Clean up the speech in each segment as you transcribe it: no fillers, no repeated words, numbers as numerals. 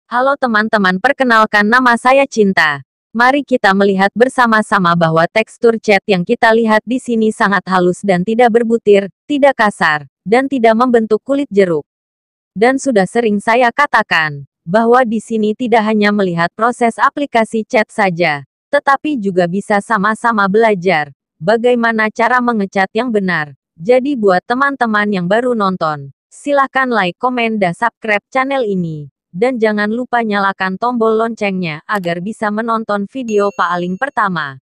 Halo teman-teman, perkenalkan nama saya Cinta. Mari kita melihat bersama-sama bahwa tekstur cat yang kita lihat di sini sangat halus dan tidak berbutir, tidak kasar, dan tidak membentuk kulit jeruk. Dan sudah sering saya katakan, bahwa di sini tidak hanya melihat proses aplikasi cat saja, tetapi juga bisa sama-sama belajar, bagaimana cara mengecat yang benar. Jadi buat teman-teman yang baru nonton, silahkan like, komen, dan subscribe channel ini. Dan jangan lupa nyalakan tombol loncengnya, agar bisa menonton video paling pertama.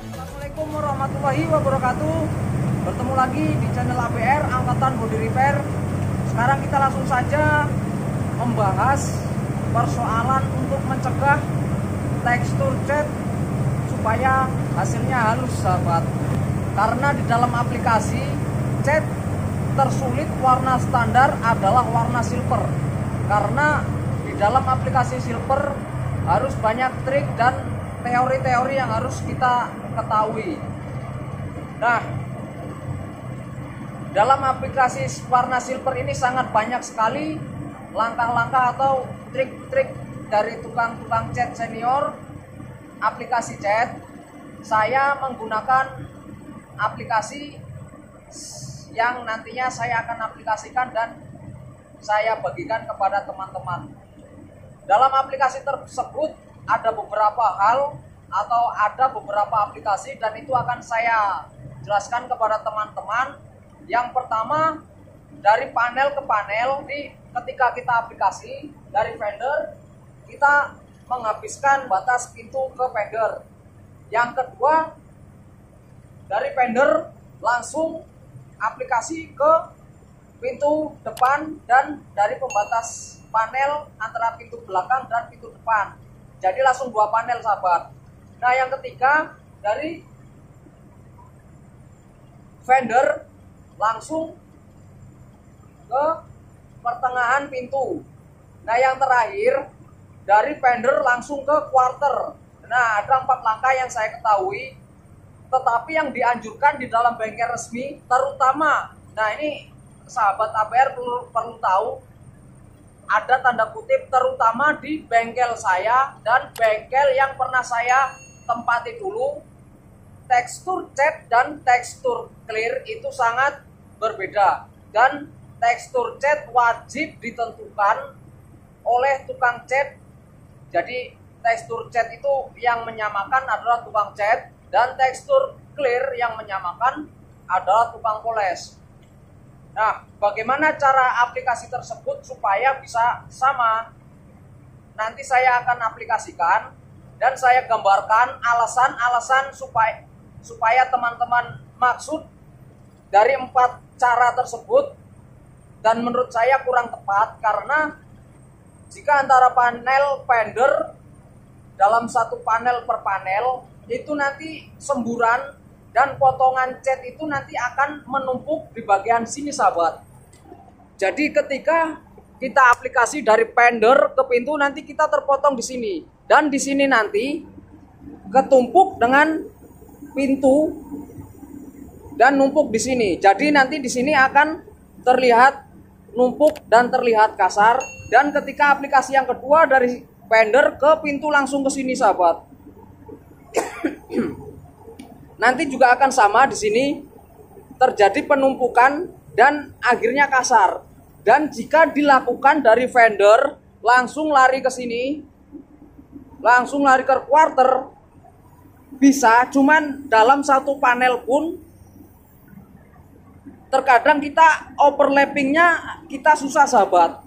Assalamualaikum warahmatullahi wabarakatuh. Bertemu lagi di channel ABR Angkatan Body Repair. Sekarang kita langsung saja membahas persoalan untuk mencegah tekstur cat supaya hasilnya halus, sahabat. Karena di dalam aplikasi cat tersulit warna standar adalah warna silver. Karena di dalam aplikasi silver harus banyak trik dan teori-teori yang harus kita ketahui. Nah, dalam aplikasi warna silver ini sangat banyak sekali langkah-langkah atau trik-trik dari tukang-tukang cat senior aplikasi cat. Saya menggunakan aplikasi yang nantinya saya akan aplikasikan dan saya bagikan kepada teman-teman. Dalam aplikasi tersebut ada beberapa hal atau ada beberapa aplikasi dan itu akan saya jelaskan kepada teman-teman. Yang pertama, dari panel ke panel, ketika kita aplikasi dari vendor, kita menghabiskan batas pintu ke vendor. Yang kedua, dari vendor langsung aplikasi ke pintu depan dan dari pembatas panel antara pintu belakang dan pintu depan. Jadi langsung 2 panel, sahabat. Nah, yang ketiga, dari vendor langsung ke pertengahan pintu. Nah, yang terakhir, dari vendor langsung ke quarter. Nah, ada 4 langkah yang saya ketahui, tetapi yang dianjurkan di dalam bengkel resmi, terutama, nah ini sahabat ABR perlu tahu, ada tanda kutip terutama di bengkel saya dan bengkel yang pernah saya tempati dulu, tekstur cat dan tekstur clear itu sangat berbeda. Dan tekstur cat wajib ditentukan oleh tukang cat. Jadi tekstur cat itu yang menyamakan adalah tukang cat dan tekstur clear yang menyamakan adalah tukang poles. Nah, bagaimana cara aplikasi tersebut supaya bisa sama? Nanti saya akan aplikasikan dan saya gambarkan alasan-alasan supaya teman-teman maksud dari 4 cara tersebut, dan menurut saya kurang tepat karena jika antara panel vendor dalam satu panel per panel itu nanti semburan dan potongan cat itu nanti akan menumpuk di bagian sini, sahabat. Jadi ketika kita aplikasi dari vendor ke pintu nanti kita terpotong di sini dan di sini nanti ketumpuk dengan pintu dan numpuk di sini. Jadi nanti di sini akan terlihat numpuk dan terlihat kasar. Dan ketika aplikasi yang kedua dari vendor ke pintu langsung ke sini, sahabat. Nanti juga akan sama di sini terjadi penumpukan dan akhirnya kasar. Dan jika dilakukan dari vendor langsung lari ke sini, langsung lari ke quarter, bisa, cuman dalam satu panel pun terkadang kita overlappingnya kita susah, sahabat.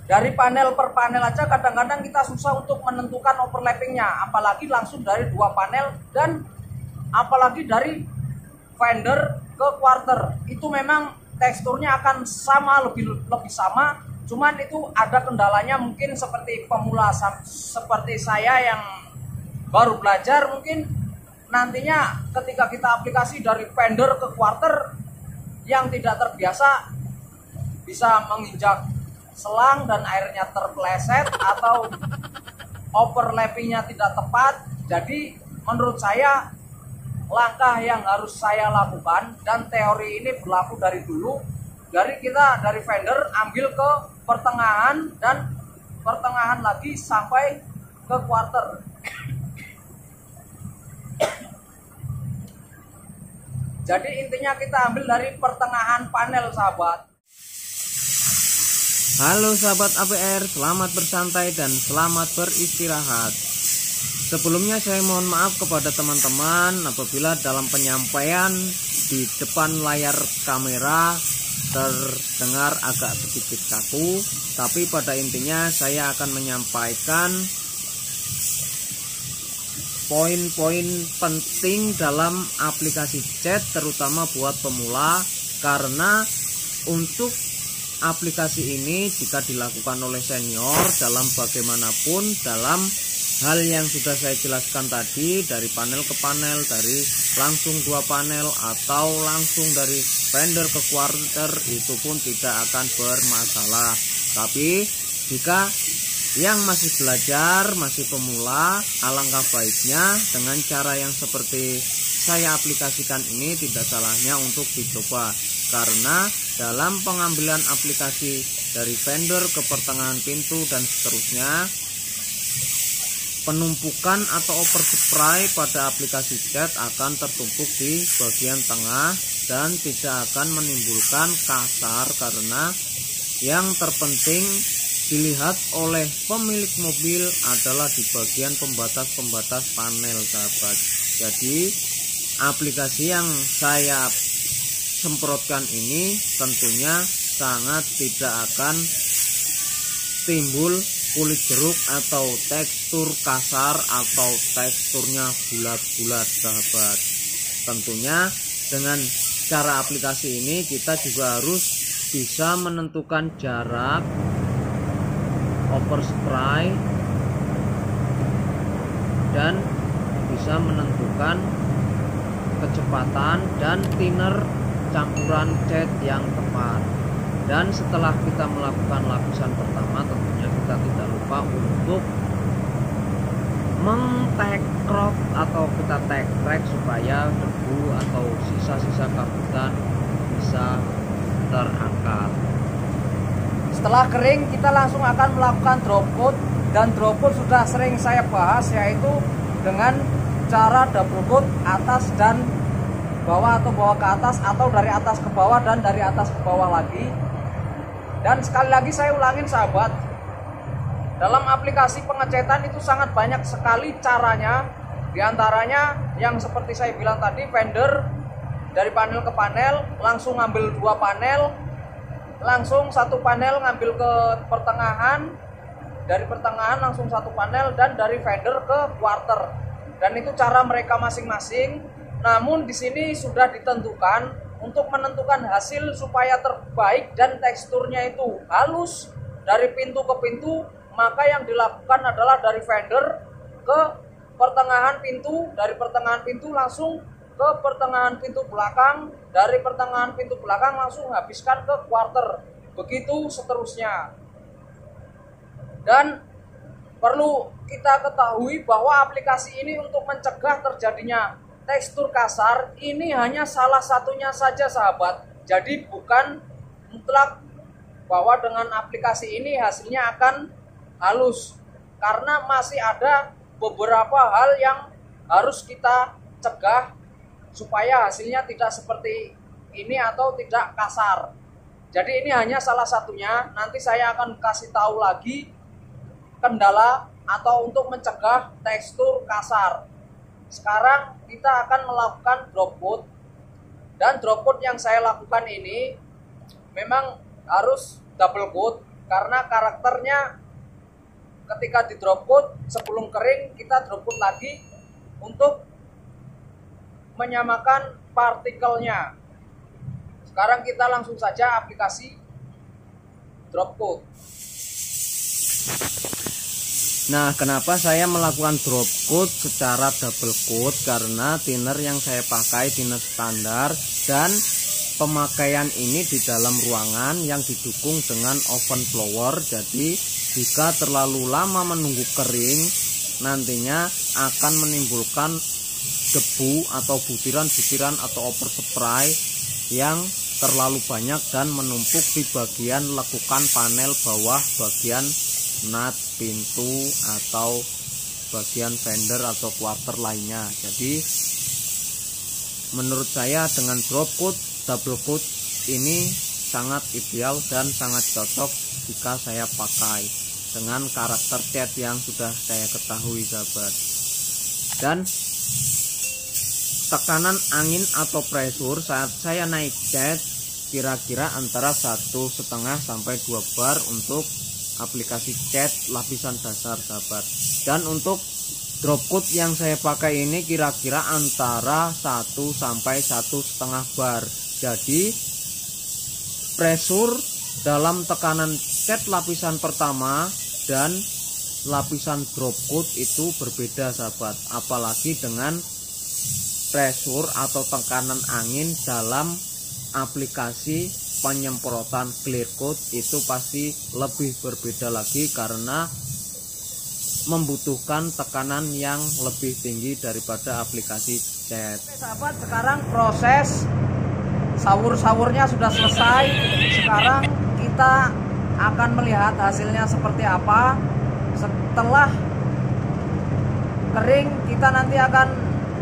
Dari panel per panel aja kadang-kadang kita susah untuk menentukan overlappingnya, apalagi langsung dari 2 panel dan apalagi dari vendor ke quarter. Itu memang teksturnya akan sama, lebih sama, cuman itu ada kendalanya mungkin seperti pemula seperti saya yang baru belajar, mungkin nantinya ketika kita aplikasi dari vendor ke quarter yang tidak terbiasa bisa menginjak selang dan airnya terpeleset atau overlappingnya tidak tepat. Jadi menurut saya langkah yang harus saya lakukan, dan teori ini berlaku dari dulu. Dari vendor ambil ke pertengahan dan pertengahan lagi sampai ke quarter. Jadi intinya kita ambil dari pertengahan panel, sahabat. Halo sahabat APR, selamat bersantai dan selamat beristirahat. Sebelumnya saya mohon maaf kepada teman-teman apabila dalam penyampaian di depan layar kamera terdengar agak sedikit kaku, tapi pada intinya saya akan menyampaikan poin-poin penting dalam aplikasi chat, terutama buat pemula, karena untuk aplikasi ini jika dilakukan oleh senior dalam bagaimanapun, dalam hal yang sudah saya jelaskan tadi, dari panel ke panel, dari langsung 2 panel atau langsung dari vendor ke quarter, itu pun tidak akan bermasalah. Tapi jika yang masih belajar, masih pemula, alangkah baiknya dengan cara yang seperti saya aplikasikan ini tidak salahnya untuk dicoba, karena dalam pengambilan aplikasi dari vendor ke pertengahan pintu dan seterusnya, penumpukan atau oversupply pada aplikasi chat akan tertumpuk di bagian tengah dan tidak akan menimbulkan kasar, karena yang terpenting dilihat oleh pemilik mobil adalah di bagian pembatas-pembatas panel, sahabat. Jadi aplikasi yang saya semprotkan ini tentunya sangat tidak akan timbul kulit jeruk atau tekstur kasar atau teksturnya bulat-bulat, sahabat. Tentunya dengan cara aplikasi ini kita juga harus bisa menentukan jarak overspray dan bisa menentukan kecepatan dan thinner campuran cat yang tepat. Dan setelah kita melakukan lapisan pertama, tentunya kita tidak lupa untuk mengtekrok atau kita tekrek supaya debu atau sisa-sisa kabutan bisa terangkat. Setelah kering, kita langsung akan melakukan drop coat, dan drop coat sudah sering saya bahas, yaitu dengan cara double coat atas dan bawah, atau bawah ke atas, atau dari atas ke bawah dan dari atas ke bawah lagi. Dan sekali lagi saya ulangin, sahabat, dalam aplikasi pengecetan itu sangat banyak sekali caranya. Di antaranya yang seperti saya bilang tadi, vendor dari panel ke panel langsung ngambil 2 panel, langsung 1 panel ngambil ke pertengahan, dari pertengahan langsung 1 panel, dan dari vendor ke quarter. Dan itu cara mereka masing-masing. Namun di sini sudah ditentukan untuk menentukan hasil supaya terbaik dan teksturnya itu halus dari pintu ke pintu, maka yang dilakukan adalah dari vendor ke pertengahan pintu, dari pertengahan pintu langsung ke pertengahan pintu belakang, dari pertengahan pintu belakang langsung habiskan ke quarter, begitu seterusnya. Dan perlu kita ketahui bahwa aplikasi ini untuk mencegah terjadinya tekstur kasar ini hanya salah satunya saja, sahabat. Jadi bukan mutlak bahwa dengan aplikasi ini hasilnya akan halus, karena masih ada beberapa hal yang harus kita cegah supaya hasilnya tidak seperti ini atau tidak kasar. Jadi ini hanya salah satunya. Nanti saya akan kasih tahu lagi kendala atau untuk mencegah tekstur kasar. Sekarang kita akan melakukan drop coat, dan drop coat yang saya lakukan ini memang harus double coat, karena karakternya ketika di drop coat sebelum kering kita drop coat lagi untuk menyamakan partikelnya. Sekarang kita langsung saja aplikasi drop coat. Nah, kenapa saya melakukan drop coat secara double coat? Karena thinner yang saya pakai thinner standar, dan pemakaian ini di dalam ruangan yang didukung dengan oven blower. Jadi jika terlalu lama menunggu kering, nantinya akan menimbulkan debu atau butiran-butiran atau overspray yang terlalu banyak dan menumpuk di bagian lekukan panel bawah bagian nut pintu atau bagian fender atau quarter lainnya. Jadi menurut saya dengan drop coat, double coat ini sangat ideal dan sangat cocok jika saya pakai dengan karakter cat yang sudah saya ketahui sahabat. Dan tekanan angin atau pressure saat saya naik cat kira-kira antara 1,5 sampai 2 bar untuk aplikasi cat lapisan dasar sahabat. Dan untuk drop coat yang saya pakai ini kira-kira antara 1 sampai 1,5 bar. Jadi pressure dalam tekanan cat lapisan pertama dan lapisan drop coat itu berbeda sahabat, apalagi dengan pressure atau tekanan angin dalam aplikasi penyemprotan clear coat itu pasti lebih berbeda lagi karena membutuhkan tekanan yang lebih tinggi daripada aplikasi cat. Oke sahabat, sekarang proses sawur-sawurnya sudah selesai. Sekarang kita akan melihat hasilnya seperti apa. Setelah kering kita nanti akan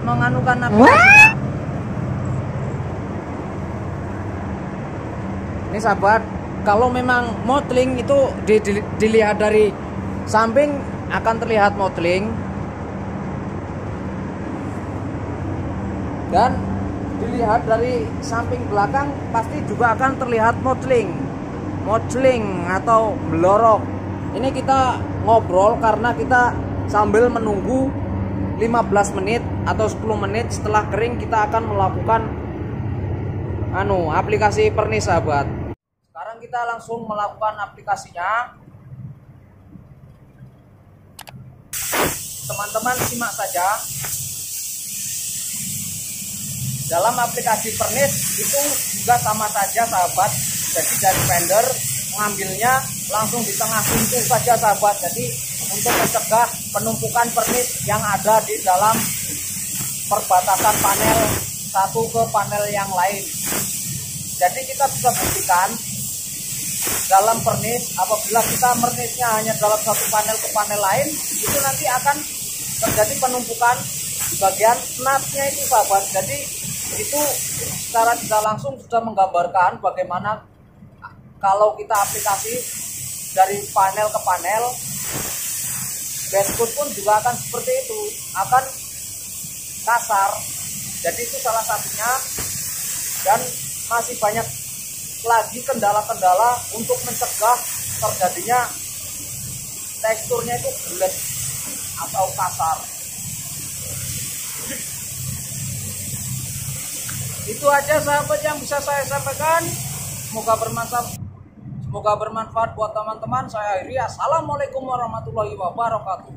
menganukan aplikasinya. Ini sahabat, kalau memang modeling itu dilihat dari samping akan terlihat modeling, dan dilihat dari samping belakang pasti juga akan terlihat modeling atau blorok. Ini kita ngobrol karena kita sambil menunggu 15 menit atau 10 menit setelah kering kita akan melakukan aplikasi pernis sahabat. Sekarang kita langsung melakukan aplikasinya. Teman-teman simak saja. Dalam aplikasi pernis itu juga sama saja sahabat. Jadi dari fender mengambilnya langsung di tengah pintu saja sahabat. Jadi untuk mencegah penumpukan pernis yang ada di dalam perbatasan panel satu ke panel yang lain. Jadi kita bisa buktikan dalam pernis apabila kita mernisnya hanya dalam satu panel ke panel lain, itu nanti akan terjadi penumpukan di bagian nutnya itu sahabat. Jadi itu secara tidak langsung sudah menggambarkan bagaimana kalau kita aplikasi dari panel ke panel, base coat pun juga akan seperti itu, akan kasar. Jadi itu salah satunya, dan masih banyak lagi kendala-kendala untuk mencegah terjadinya teksturnya itu bulat atau kasar. Itu aja sahabat yang bisa saya sampaikan. Semoga bermanfaat buat teman-teman. Saya akhiri. Assalamualaikum warahmatullahi wabarakatuh.